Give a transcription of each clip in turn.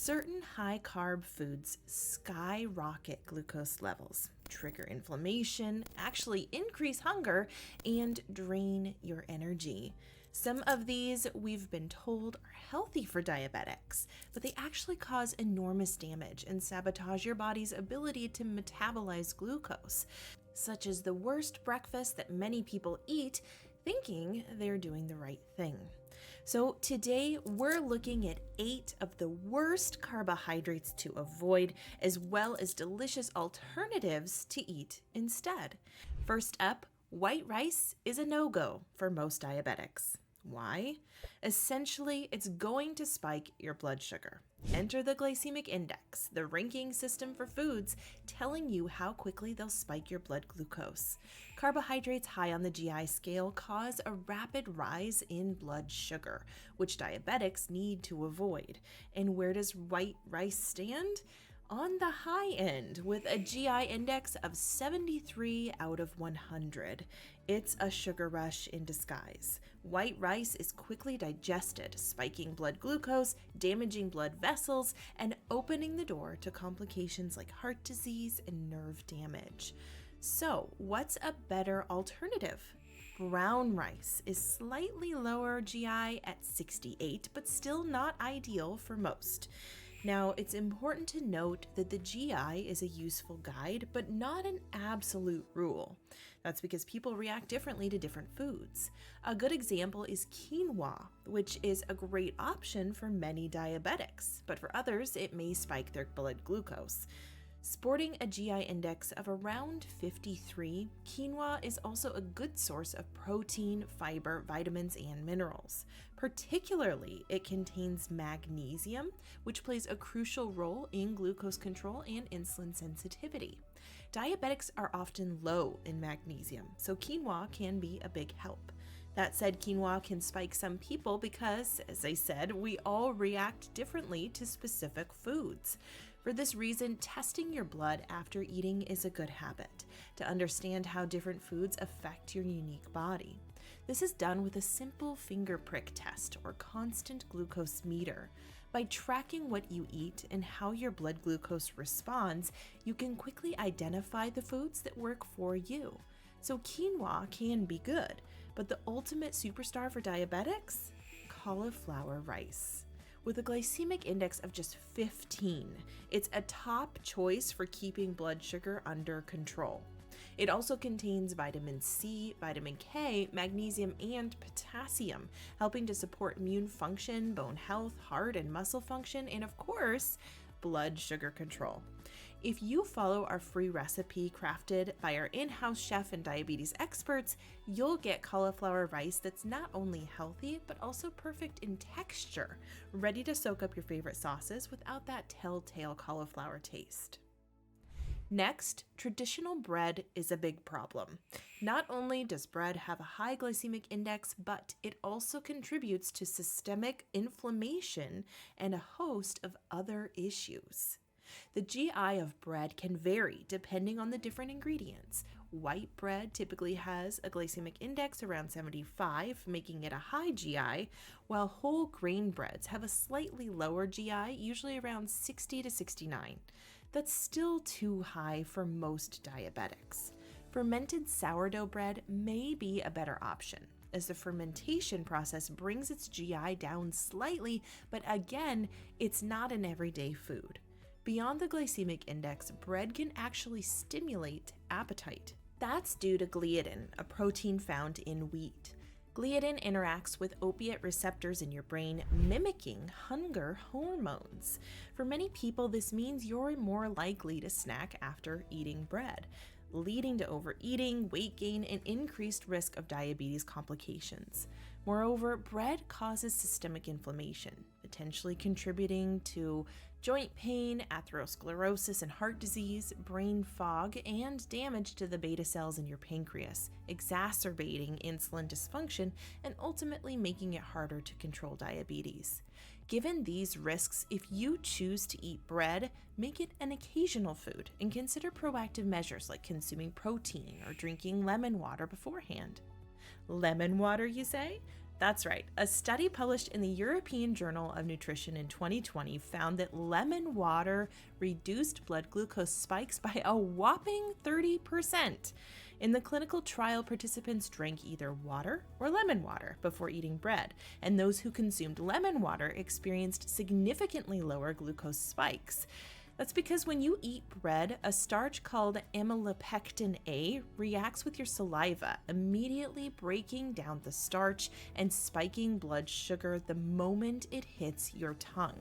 Certain high-carb foods skyrocket glucose levels, trigger inflammation, actually increase hunger, and drain your energy. Some of these we've been told are healthy for diabetics, but they actually cause enormous damage and sabotage your body's ability to metabolize glucose, such as the worst breakfast that many people eat, thinking they're doing the right thing. So today we're looking at 8 of the worst carbohydrates to avoid, as well as delicious alternatives to eat instead. First up, white rice is a no-go for most diabetics. Why? Essentially, it's going to spike your blood sugar. Enter the glycemic index, the ranking system for foods, telling you how quickly they'll spike your blood glucose. Carbohydrates high on the GI scale cause a rapid rise in blood sugar, which diabetics need to avoid. And where does white rice stand? On the high end, with a GI index of 73 out of 100. It's a sugar rush in disguise. White rice is quickly digested, spiking blood glucose, damaging blood vessels, and opening the door to complications like heart disease and nerve damage. So, what's a better alternative? Brown rice is slightly lower GI at 68, but still not ideal for most. Now, it's important to note that the GI is a useful guide, but not an absolute rule. That's because people react differently to different foods. A good example is quinoa, which is a great option for many diabetics, but for others, it may spike their blood glucose. Sporting a GI index of around 53, quinoa is also a good source of protein, fiber, vitamins, and minerals. Particularly, it contains magnesium, which plays a crucial role in glucose control and insulin sensitivity. Diabetics are often low in magnesium, so quinoa can be a big help. That said, quinoa can spike some people because, as I said, we all react differently to specific foods. For this reason, testing your blood after eating is a good habit to understand how different foods affect your unique body. This is done with a simple finger prick test or constant glucose meter. By tracking what you eat and how your blood glucose responds, you can quickly identify the foods that work for you. So quinoa can be good, but the ultimate superstar for diabetics? Cauliflower rice. With a glycemic index of just 15, it's a top choice for keeping blood sugar under control. It also contains vitamin C, vitamin K, magnesium, and potassium, helping to support immune function, bone health, heart and muscle function, and of course, blood sugar control. If you follow our free recipe crafted by our in-house chef and diabetes experts, you'll get cauliflower rice that's not only healthy, but also perfect in texture, ready to soak up your favorite sauces without that telltale cauliflower taste. Next, traditional bread is a big problem. Not only does bread have a high glycemic index, but it also contributes to systemic inflammation and a host of other issues. The GI of bread can vary depending on the different ingredients. White bread typically has a glycemic index around 75, making it a high GI, while whole grain breads have a slightly lower GI, usually around 60 to 69. That's still too high for most diabetics. Fermented sourdough bread may be a better option, as the fermentation process brings its GI down slightly, but again, it's not an everyday food. Beyond the glycemic index, bread can actually stimulate appetite. That's due to gliadin, a protein found in wheat. Gliadin interacts with opiate receptors in your brain, mimicking hunger hormones. For many people, this means you're more likely to snack after eating bread, leading to overeating, weight gain, and increased risk of diabetes complications. Moreover, bread causes systemic inflammation, potentially contributing to joint pain, atherosclerosis and heart disease, brain fog, and damage to the beta cells in your pancreas, exacerbating insulin dysfunction and ultimately making it harder to control diabetes. Given these risks, if you choose to eat bread, make it an occasional food and consider proactive measures like consuming protein or drinking lemon water beforehand. Lemon water, you say? That's right. A study published in the European Journal of Nutrition in 2020 found that lemon water reduced blood glucose spikes by a whopping 30%. In the clinical trial, participants drank either water or lemon water before eating bread, and those who consumed lemon water experienced significantly lower glucose spikes. That's because when you eat bread, a starch called amylopectin A reacts with your saliva, immediately breaking down the starch and spiking blood sugar the moment it hits your tongue.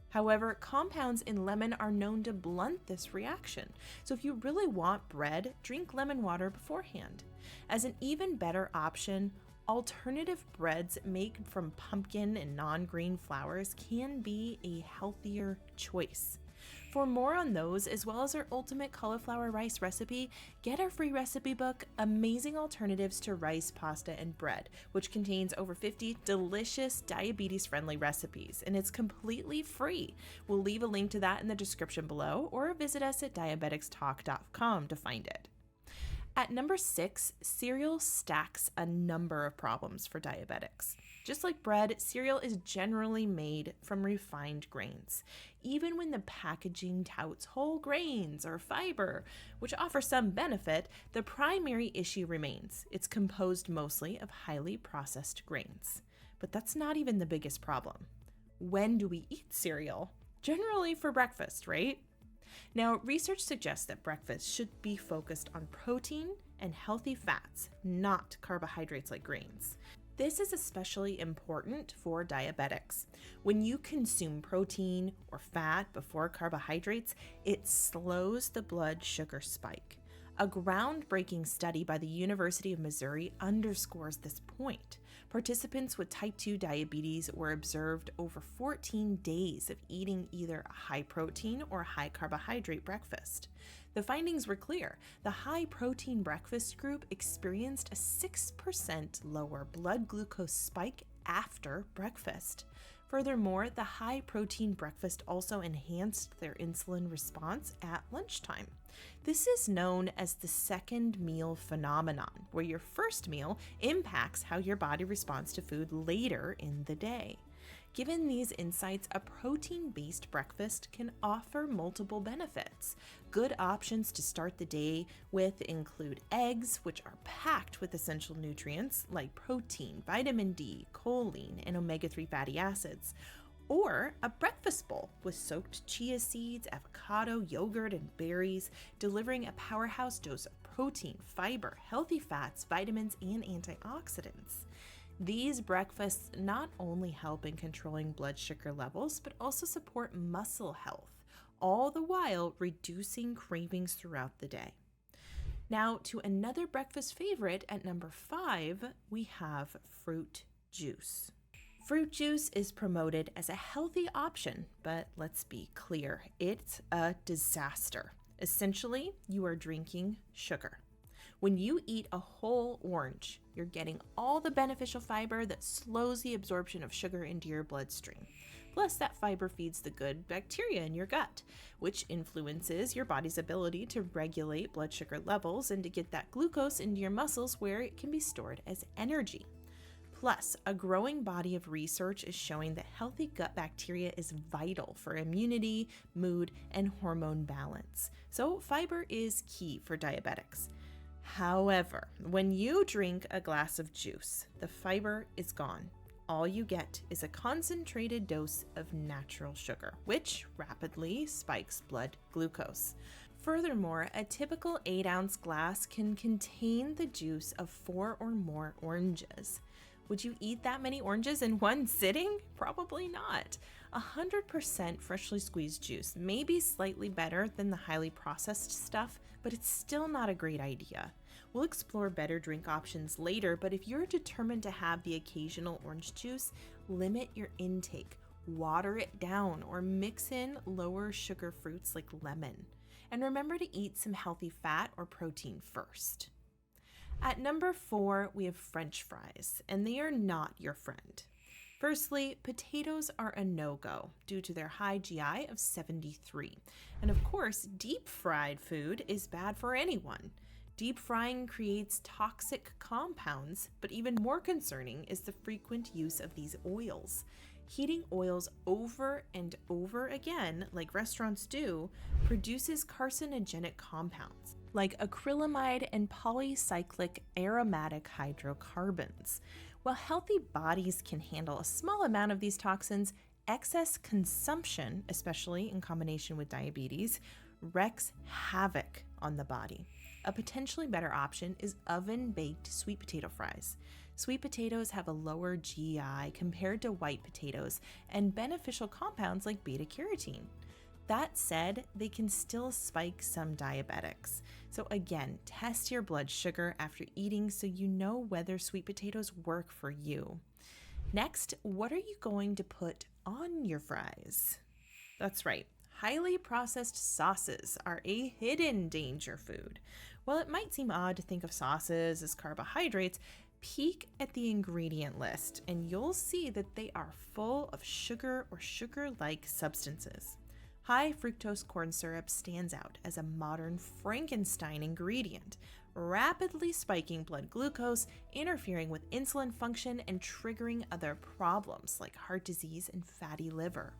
However, compounds in lemon are known to blunt this reaction, so if you really want bread, drink lemon water beforehand. As an even better option, alternative breads made from pumpkin and non-grain flours can be a healthier choice. For more on those, as well as our ultimate cauliflower rice recipe, get our free recipe book, Amazing Alternatives to Rice, Pasta, and Bread, which contains over 50 delicious diabetes-friendly recipes, and it's completely free. We'll leave a link to that in the description below, or visit us at diabeticstalk.com to find it. At number 6, cereal stacks a number of problems for diabetics. Just like bread, cereal is generally made from refined grains. Even when the packaging touts whole grains or fiber, which offer some benefit, the primary issue remains. It's composed mostly of highly processed grains. But that's not even the biggest problem. When do we eat cereal? Generally for breakfast, right? Now, research suggests that breakfast should be focused on protein and healthy fats, not carbohydrates like grains. This is especially important for diabetics. When you consume protein or fat before carbohydrates, it slows the blood sugar spike. A groundbreaking study by the University of Missouri underscores this point. Participants with type 2 diabetes were observed over 14 days of eating either a high protein or high carbohydrate breakfast. The findings were clear. The high protein breakfast group experienced a 6% lower blood glucose spike after breakfast. Furthermore, the high protein breakfast also enhanced their insulin response at lunchtime. This is known as the second meal phenomenon, where your first meal impacts how your body responds to food later in the day. Given these insights, a protein-based breakfast can offer multiple benefits. Good options to start the day with include eggs, which are packed with essential nutrients like protein, vitamin D, choline, and omega-3 fatty acids. Or a breakfast bowl with soaked chia seeds, avocado, yogurt, and berries, delivering a powerhouse dose of protein, fiber, healthy fats, vitamins, and antioxidants. These breakfasts not only help in controlling blood sugar levels, but also support muscle health, all the while reducing cravings throughout the day. Now, to another breakfast favorite at number 5, we have fruit juice. Fruit juice is promoted as a healthy option, but let's be clear, it's a disaster. Essentially, you are drinking sugar. When you eat a whole orange, you're getting all the beneficial fiber that slows the absorption of sugar into your bloodstream. Plus, that fiber feeds the good bacteria in your gut, which influences your body's ability to regulate blood sugar levels and to get that glucose into your muscles where it can be stored as energy. Plus, a growing body of research is showing that healthy gut bacteria is vital for immunity, mood, and hormone balance. So, fiber is key for diabetics. However, when you drink a glass of juice, the fiber is gone. All you get is a concentrated dose of natural sugar, which rapidly spikes blood glucose. Furthermore, a typical 8-ounce glass can contain the juice of 4 or more oranges. Would you eat that many oranges in one sitting? Probably not. 100% freshly squeezed juice may be slightly better than the highly processed stuff, but it's still not a great idea. We'll explore better drink options later, but if you're determined to have the occasional orange juice, limit your intake, water it down, or mix in lower sugar fruits like lemon. And remember to eat some healthy fat or protein first. At number 4, we have French fries, and they are not your friend. Firstly, potatoes are a no-go due to their high GI of 73. And of course, deep fried food is bad for anyone. Deep frying creates toxic compounds, but even more concerning is the frequent use of these oils. Heating oils over and over again, like restaurants do, produces carcinogenic compounds like acrylamide and polycyclic aromatic hydrocarbons. While healthy bodies can handle a small amount of these toxins, excess consumption, especially in combination with diabetes, wreaks havoc on the body. A potentially better option is oven-baked sweet potato fries. Sweet potatoes have a lower GI compared to white potatoes and beneficial compounds like beta-carotene. That said, they can still spike some diabetics. So again, test your blood sugar after eating so you know whether sweet potatoes work for you. Next, what are you going to put on your fries? That's right. Highly processed sauces are a hidden danger food. While it might seem odd to think of sauces as carbohydrates, peek at the ingredient list and you'll see that they are full of sugar or sugar-like substances. High fructose corn syrup stands out as a modern Frankenstein ingredient, rapidly spiking blood glucose, interfering with insulin function, and triggering other problems like heart disease and fatty liver.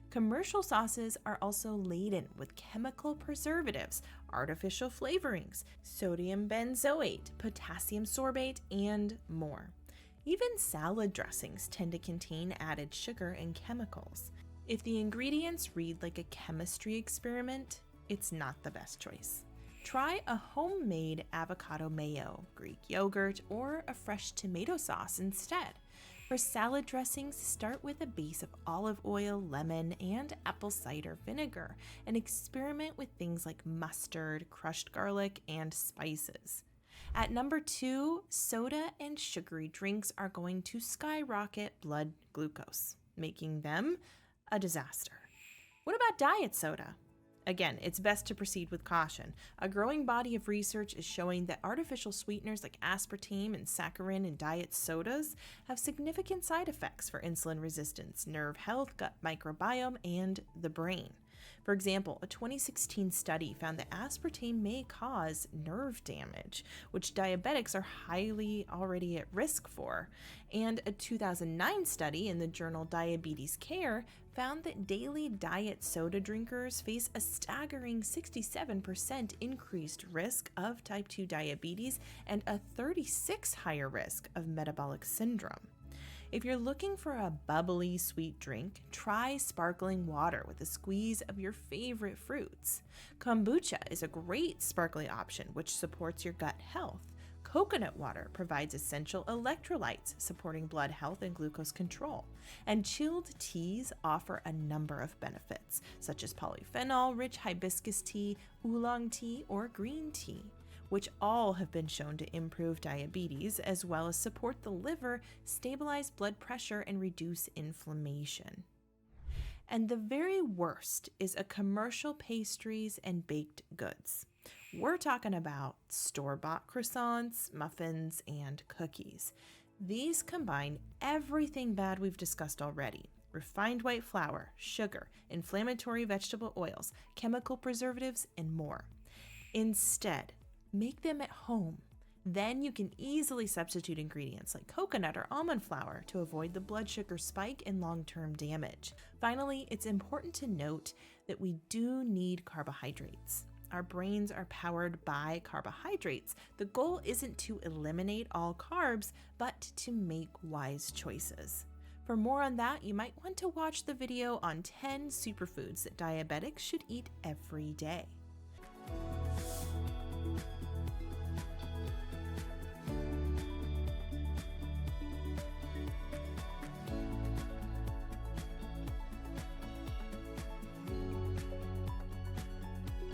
Commercial sauces are also laden with chemical preservatives, artificial flavorings, sodium benzoate, potassium sorbate, and more. Even salad dressings tend to contain added sugar and chemicals. If the ingredients read like a chemistry experiment, it's not the best choice. Try a homemade avocado mayo, Greek yogurt, or a fresh tomato sauce instead. For salad dressings, start with a base of olive oil, lemon, and apple cider vinegar, and experiment with things like mustard, crushed garlic, and spices. At number 2, soda and sugary drinks are going to skyrocket blood glucose, making them a disaster. What about diet soda? Again, it's best to proceed with caution. A growing body of research is showing that artificial sweeteners like aspartame and saccharin in diet sodas have significant side effects for insulin resistance, nerve health, gut microbiome, and the brain. For example, a 2016 study found that aspartame may cause nerve damage, which diabetics are highly already at risk for. And a 2009 study in the journal Diabetes Care found that daily diet soda drinkers face a staggering 67% increased risk of type 2 diabetes and a 36% higher risk of metabolic syndrome. If you're looking for a bubbly sweet drink, try sparkling water with a squeeze of your favorite fruits. Kombucha is a great sparkling option which supports your gut health. Coconut water provides essential electrolytes, supporting blood health and glucose control. And chilled teas offer a number of benefits, such as polyphenol-rich hibiscus tea, oolong tea, or green tea, which all have been shown to improve diabetes as well as support the liver, stabilize blood pressure, and reduce inflammation. And the very worst is a commercial pastries and baked goods. We're talking about store-bought croissants, muffins, and cookies. These combine everything bad we've discussed already: refined white flour, sugar, inflammatory vegetable oils, chemical preservatives, and more. Instead, make them at home. Then you can easily substitute ingredients like coconut or almond flour to avoid the blood sugar spike and long-term damage. Finally, it's important to note that we do need carbohydrates. Our brains are powered by carbohydrates. The goal isn't to eliminate all carbs, but to make wise choices. For more on that, you might want to watch the video on 10 superfoods that diabetics should eat every day.